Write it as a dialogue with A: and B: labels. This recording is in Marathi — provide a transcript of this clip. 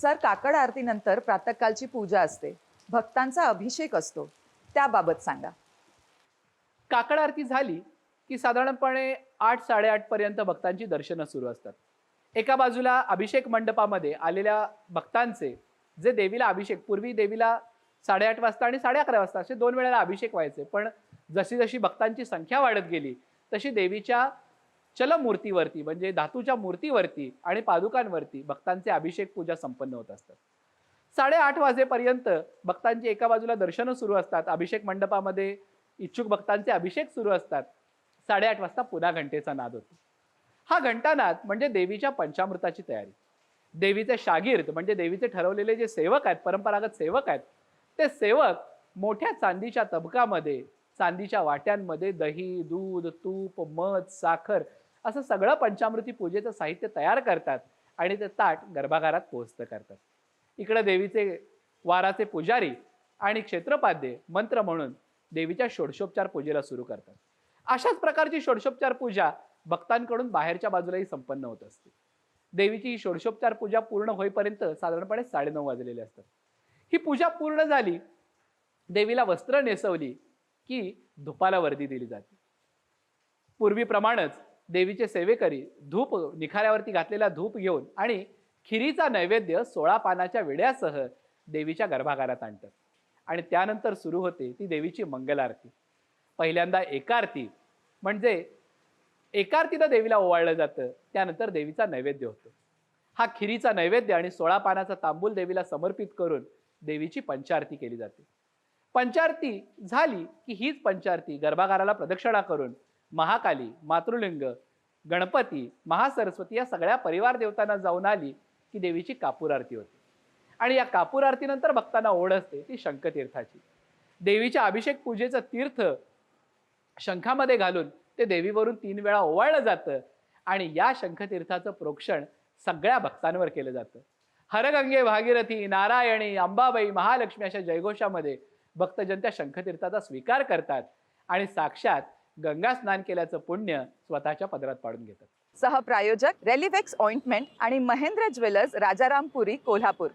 A: सर, काकड आरतीनंतर प्रातःकालची पूजा असते, भक्तांचा अभिषेक असतो, त्याबाबत सांगा.
B: काकड आरती झाली की साधारणपणे 8-8:30 पर्यंत भक्तांची दर्शनं सुरू असतात. एका बाजूला अभिषेक मंडपामध्ये आलेल्या भक्तांचे जे देवीला अभिषेक, पूर्वी देवीला 8:30 वाजता आणि 11:30 वाजता असे 2 वेळेला अभिषेक व्हायचे. पण जशी जशी भक्तांची संख्या वाढत गेली तशी देवीच्या चलमूर्तीवरती म्हणजे धातूच्या मूर्तीवरती आणि पादुकांवरती भक्तांचे अभिषेक पूजा संपन्न होत असतात. 8:30 वाजेपर्यंत भक्तांची एका बाजूला दर्शनं सुरू असतात, अभिषेक मंडपामध्ये इच्छुक भक्तांचे अभिषेक सुरू असतात. 8:30 वाजता पुन्हा घंटेचा नाद होतो. हा घंटानाद म्हणजे देवीच्या पंचामृताची तयारी. देवीचे शागिर्द म्हणजे देवीचे ठरवलेले जे सेवक आहेत, परंपरागत सेवक आहेत, ते सेवक मोठ्या चांदीच्या तबकामध्ये, चांदीच्या वाट्यांमध्ये दही, दूध, तूप, मध, साखर असं सगळं पंचामृती पूजेचं साहित्य तयार करतात आणि ते ताट गर्भागारात पोहोचतं करतात. इकडे देवीचे वाराचे पुजारी आणि क्षेत्रपाध्ये मंत्र म्हणून देवीच्या षोडशोपचार पूजेला सुरू करतात. अशाच प्रकारची षोडशोपचार पूजा भक्तांकडून बाहेरच्या बाजूलाही संपन्न होत असते. देवीची ही षोडशोपचार पूजा पूर्ण होईपर्यंत साधारणपणे 9:30 वाजलेले असतात. ही पूजा पूर्ण झाली, देवीला वस्त्र नेसवली की धुपाला वर्दी दिली जाते. पूर्वीप्रमाणेच देवीचे सेवेकरी धूप, निखाऱ्यावरती घातलेला धूप घेऊन आणि खिरीचा नैवेद्य 16 पानाच्या विड्यासह देवीच्या गर्भागारात आणतात आणि त्यानंतर सुरू होते ती देवीची मंगल आरती. पहिल्यांदा एकारती म्हणजे एकारतीनं देवीला ओवाळलं जातं, त्यानंतर देवीचा नैवेद्य होतो. हा खिरीचा नैवेद्य आणि 16 पानाचा तांबूल देवीला समर्पित करून देवीची पंचारती केली जाते. पंचारती झाली की हीच पंचारती गर्भागाराला प्रदक्षिणा करून महाकाली, मातृलिंग, गणपती, महासरस्वती या सगळ्या परिवार देवतांना जाऊन आली की देवीची कापूर आरती होते. आणि या कापूर आरतीनंतर भक्तांना ओढ असते ती शंखतीर्थाची. देवीच्या अभिषेक पूजेचं तीर्थ शंखामध्ये घालून ते देवीवरून 3 वेळा ओवाळलं जातं आणि या शंखतीर्थाचं प्रोक्षण सगळ्या भक्तांवर केलं जातं. हरगंगे भागीरथी, नारायणी, अंबाबाई, महालक्ष्मी अशा जयघोषामध्ये भक्तजन त्या शंखतीर्थाचा स्वीकार करतात आणि साक्षात गंगा स्नान केल्याचं पुण्य स्वतःच्या पदरात पाडून घेतात.
A: सहप्रायोजक रेलिव्हेक्स ऑइंटमेंट आणि महेंद्र ज्वेलर्स, राजारामपुरी, कोल्हापूर.